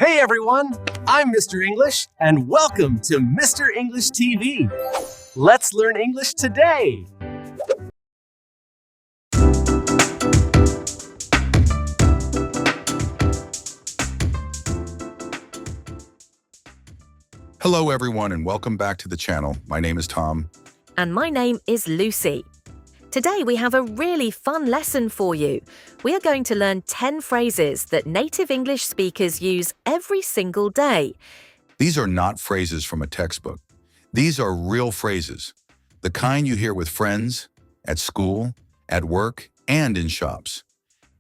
Hey everyone, I'm Mr. English, and welcome to Mr. English TV. Let's learn English today. Hello everyone and welcome back to the channel. My name is Tom. And my name is Lucy. Today we have a really fun lesson for you. We are going to learn 10 phrases that native English speakers use every single day. These are not phrases from a textbook. These are real phrases, the kind you hear with friends, at school, at work, and in shops.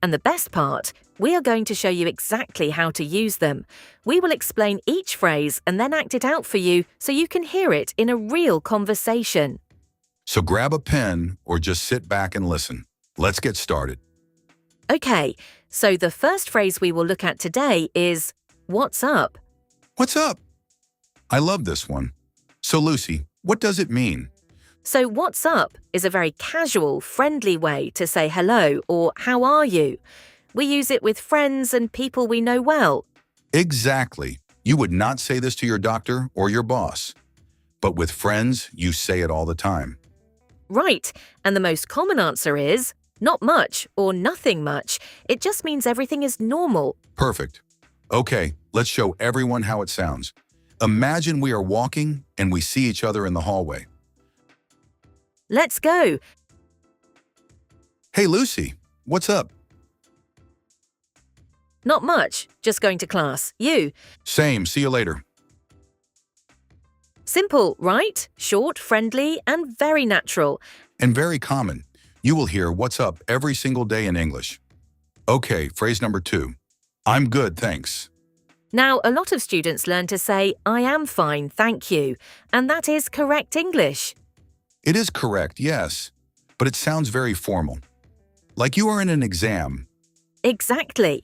And the best part, we are going to show you exactly how to use them. We will explain each phrase and then act it out for you so you can hear it in a real conversation. So grab a pen or just sit back and listen. Let's get started. Okay, so the first phrase we will look at today is, "What's up?" What's up? I love this one. So Lucy, what does it mean? So what's up is a very casual, friendly way to say hello or how are you. We use it with friends and people we know well. Exactly. You would not say this to your doctor or your boss. But with friends, you say it all the time. Right, and the most common answer is, not much or nothing much. It just means everything is normal. Perfect. Okay, let's show everyone how it sounds. Imagine we are walking and we see each other in the hallway. Let's go. Hey Lucy, what's up? Not much, just going to class. You? Same, see you later. Simple, right? Short, friendly, and very natural. And very common. You will hear what's up every single day in English. Okay, phrase number 2. I'm good, thanks. Now, a lot of students learn to say, I am fine, thank you. And that is correct English. It is correct, yes, but it sounds very formal. Like you are in an exam. Exactly.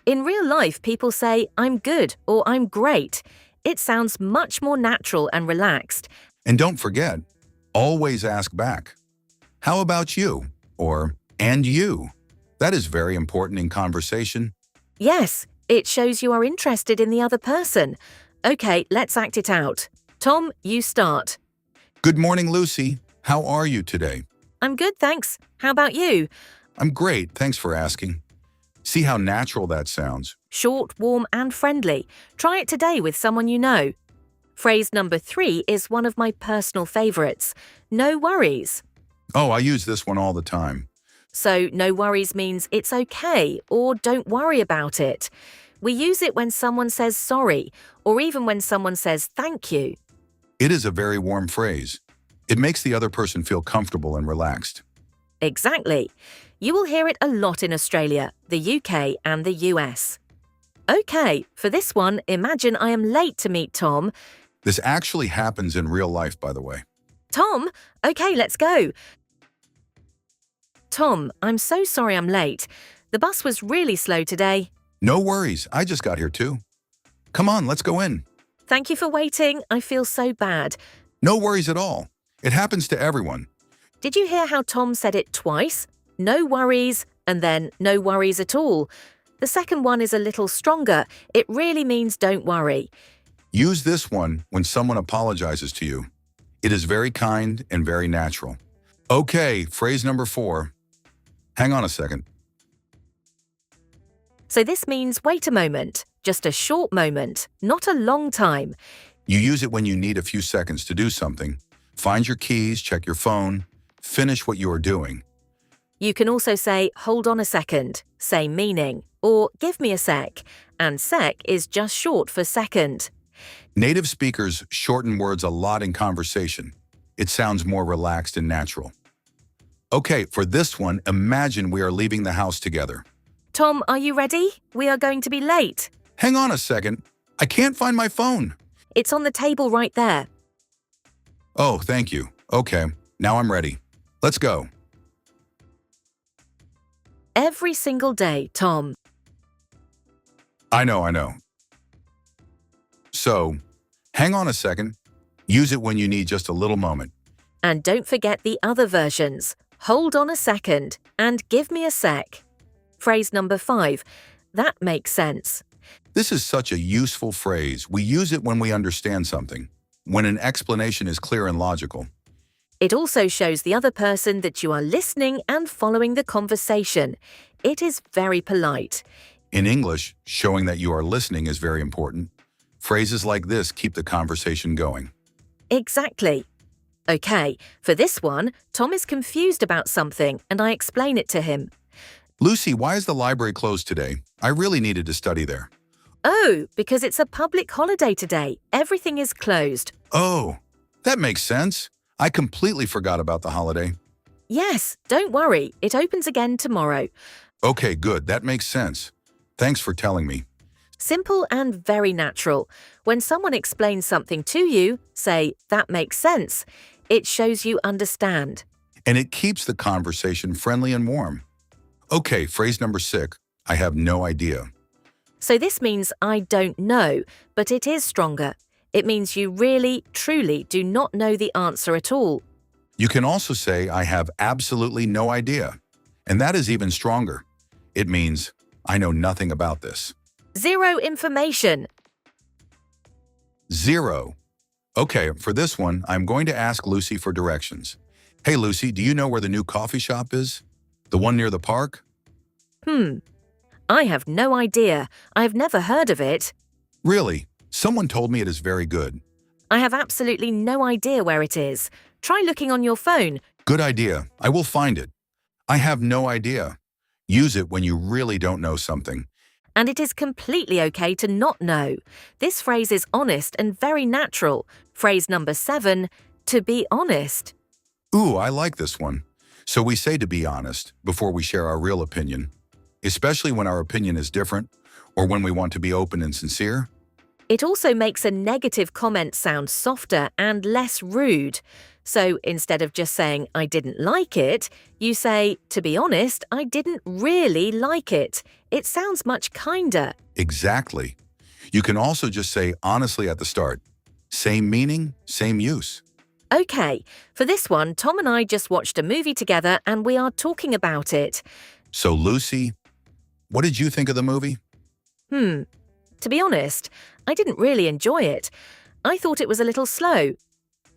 In real life, people say, I'm good or I'm great. It sounds much more natural and relaxed. And don't forget, always ask back. How about you? Or, and you? That is very important in conversation. Yes, it shows you are interested in the other person. Okay, let's act it out. Tom, you start. Good morning, Lucy. How are you today? I'm good, thanks. How about you? I'm great, thanks for asking. See how natural that sounds? Short, warm, and friendly. Try it today with someone you know. Phrase number 3 is one of my personal favorites. No worries. Oh, I use this one all the time. So, no worries means it's okay or don't worry about it. We use it when someone says sorry or even when someone says thank you. It is a very warm phrase. It makes the other person feel comfortable and relaxed. Exactly. You will hear it a lot in Australia, the UK, and the US. Okay, for this one, imagine I am late to meet Tom. This actually happens in real life, by the way. Tom, okay, let's go. Tom, I'm so sorry I'm late. The bus was really slow today. No worries, I just got here too. Come on, let's go in. Thank you for waiting. I feel so bad. No worries at all. It happens to everyone. Did you hear how Tom said it twice? No worries, and then no worries at all. The second one is a little stronger. It really means don't worry. Use this one when someone apologizes to you. It is very kind and very natural. Okay, phrase number 4. Hang on a second. So this means wait a moment, just a short moment, not a long time. You use it when you need a few seconds to do something. Find your keys, check your phone, finish what you are doing. You can also say, hold on a second, same meaning, or give me a sec, and sec is just short for second. Native speakers shorten words a lot in conversation. It sounds more relaxed and natural. Okay, for this one, imagine we are leaving the house together. Tom, are you ready? We are going to be late. Hang on a second. I can't find my phone. It's on the table right there. Oh, thank you. Okay, now I'm ready. Let's go. Every single day, Tom. I know. So, hang on a second. Use it when you need just a little moment. And don't forget the other versions. Hold on a second and give me a sec. Phrase number 5. That makes sense. This is such a useful phrase. We use it when we understand something, when an explanation is clear and logical. It also shows the other person that you are listening and following the conversation. It is very polite. In English, showing that you are listening is very important. Phrases like this keep the conversation going. Exactly. Okay, for this one, Tom is confused about something and I explain it to him. Lucy, why is the library closed today? I really needed to study there. Oh, because it's a public holiday today. Everything is closed. Oh, that makes sense. I completely forgot about the holiday. Yes, don't worry. It opens again tomorrow. Okay, good. That makes sense. Thanks for telling me. Simple and very natural. When someone explains something to you, say, that makes sense. It shows you understand. And it keeps the conversation friendly and warm. Okay, phrase number 6. I have no idea. So this means I don't know, but it is stronger. It means you really, truly do not know the answer at all. You can also say, I have absolutely no idea. And that is even stronger. It means, I know nothing about this. Zero information. 0. Okay, for this one, I'm going to ask Lucy for directions. Hey, Lucy, do you know where the new coffee shop is? The one near the park? I have no idea. I've never heard of it. Really? Someone told me it is very good. I have absolutely no idea where it is. Try looking on your phone. Good idea. I will find it. I have no idea. Use it when you really don't know something. And it is completely okay to not know. This phrase is honest and very natural. Phrase number 7, to be honest. Ooh, I like this one. So we say to be honest before we share our real opinion, especially when our opinion is different or when we want to be open and sincere. It also makes a negative comment sound softer and less rude. So instead of just saying, I didn't like it, you say, to be honest, I didn't really like it. It sounds much kinder. Exactly. You can also just say honestly at the start. Same meaning, same use. Okay, for this one, Tom and I just watched a movie together and we are talking about it. So Lucy, what did you think of the movie? To be honest, I didn't really enjoy it. I thought it was a little slow.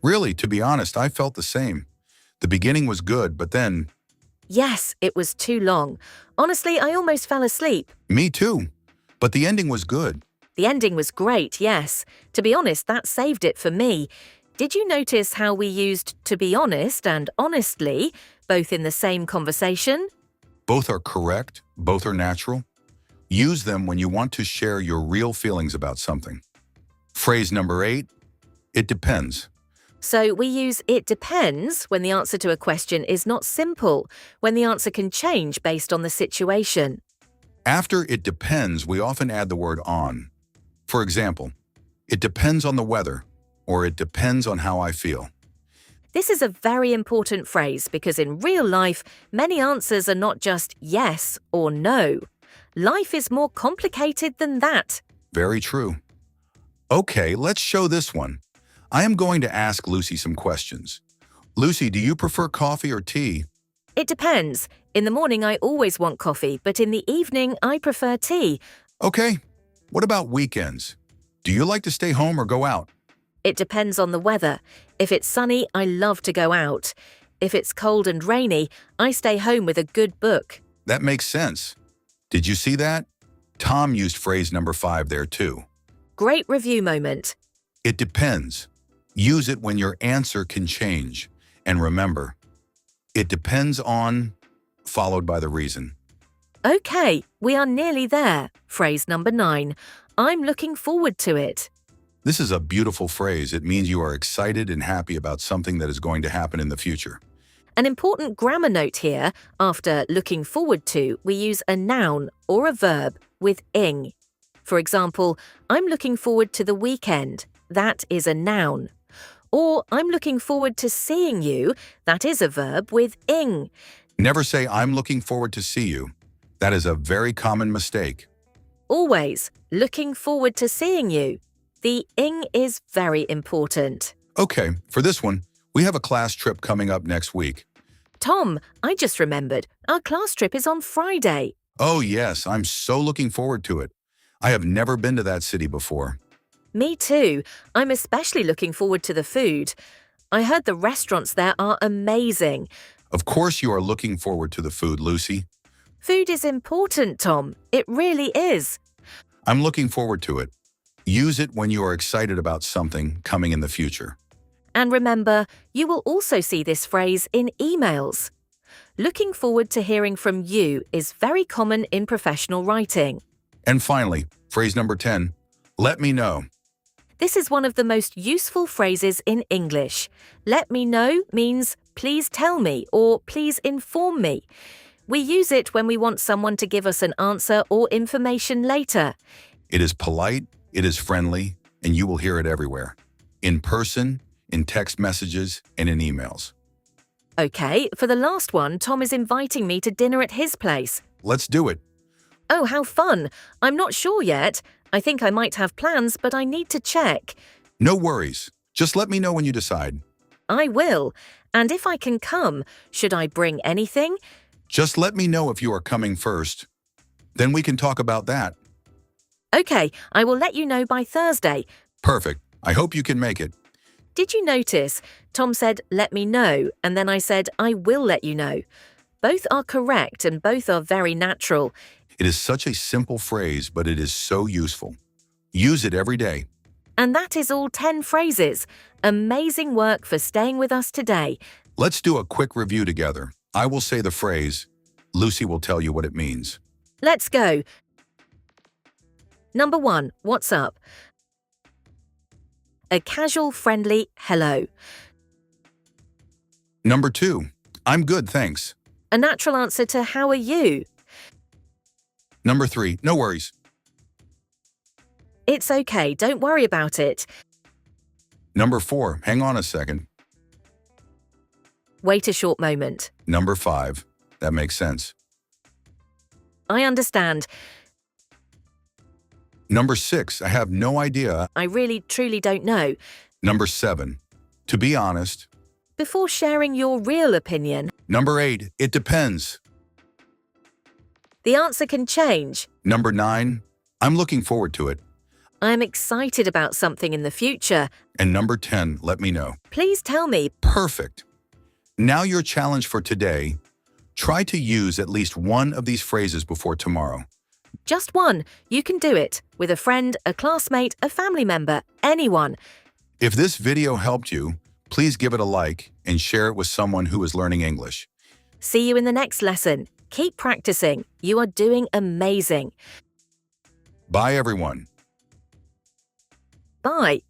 Really, to be honest, I felt the same. The beginning was good, but then… Yes, it was too long. Honestly, I almost fell asleep. Me too. But the ending was good. The ending was great, yes. To be honest, that saved it for me. Did you notice how we used to be honest and honestly, both in the same conversation? Both are correct, both are natural. Use them when you want to share your real feelings about something. Phrase number 8, it depends. So we use it depends when the answer to a question is not simple, when the answer can change based on the situation. After it depends, we often add the word on. For example, it depends on the weather, or it depends on how I feel. This is a very important phrase because in real life, many answers are not just yes or no. Life is more complicated than that. Very true. Okay, let's show this one. I am going to ask Lucy some questions. Lucy, do you prefer coffee or tea? It depends. In the morning, I always want coffee, but in the evening, I prefer tea. Okay. What about weekends? Do you like to stay home or go out? It depends on the weather. If it's sunny, I love to go out. If it's cold and rainy, I stay home with a good book. That makes sense. Did you see that? Tom used phrase number 5 there too. Great review moment. It depends. Use it when your answer can change. And remember, it depends on, followed by the reason. Okay, we are nearly there. Phrase number 9. I'm looking forward to it. This is a beautiful phrase. It means you are excited and happy about something that is going to happen in the future. An important grammar note here, after looking forward to, we use a noun or a verb with ing. For example, I'm looking forward to the weekend. That is a noun. Or I'm looking forward to seeing you. That is a verb with ing. Never say, I'm looking forward to see you. That is a very common mistake. Always looking forward to seeing you. The ing is very important. Okay, for this one, we have a class trip coming up next week. Tom, I just remembered, our class trip is on Friday. Oh yes, I'm so looking forward to it. I have never been to that city before. Me too. I'm especially looking forward to the food. I heard the restaurants there are amazing. Of course you are looking forward to the food, Lucy. Food is important, Tom. It really is. I'm looking forward to it. Use it when you are excited about something coming in the future. And remember, you will also see this phrase in emails. Looking forward to hearing from you is very common in professional writing. And finally, phrase number 10, let me know. This is one of the most useful phrases in English. Let me know means please tell me or please inform me. We use it when we want someone to give us an answer or information later. It is polite, it is friendly, and you will hear it everywhere. In person, in text messages, and in emails. Okay, for the last one, Tom is inviting me to dinner at his place. Let's do it. Oh, how fun! I'm not sure yet. I think I might have plans, but I need to check. No worries. Just let me know when you decide. I will. And if I can come, should I bring anything? Just let me know if you are coming first. Then we can talk about that. Okay, I will let you know by Thursday. Perfect. I hope you can make it. Did you notice? Tom said, let me know, and then I said, I will let you know. Both are correct and both are very natural. It is such a simple phrase, but it is so useful. Use it every day. And that is all 10 phrases. Amazing work for staying with us today. Let's do a quick review together. I will say the phrase. Lucy will tell you what it means. Let's go. Number 1, what's up? A casual, friendly hello. Number 2, I'm good, thanks. A natural answer to how are you? Number 3, no worries. It's okay, don't worry about it. Number 4, hang on a second. Wait a short moment. Number 5, that makes sense. I understand. Number 6, I have no idea. I really, truly don't know. Number 7, to be honest. Before sharing your real opinion, Number 8, it depends. the answer can change. Number 9, I'm looking forward to it. I am excited about something in the future. And number 10, let me know. Please tell me. Perfect. Now your challenge for today, try to use at least one of these phrases before tomorrow. Just one. You can do it with a friend, a classmate, a family member, anyone. If this video helped you, please give it a like and share it with someone who is learning English. See you in the next lesson. Keep practicing. You are doing amazing. Bye, everyone. Bye.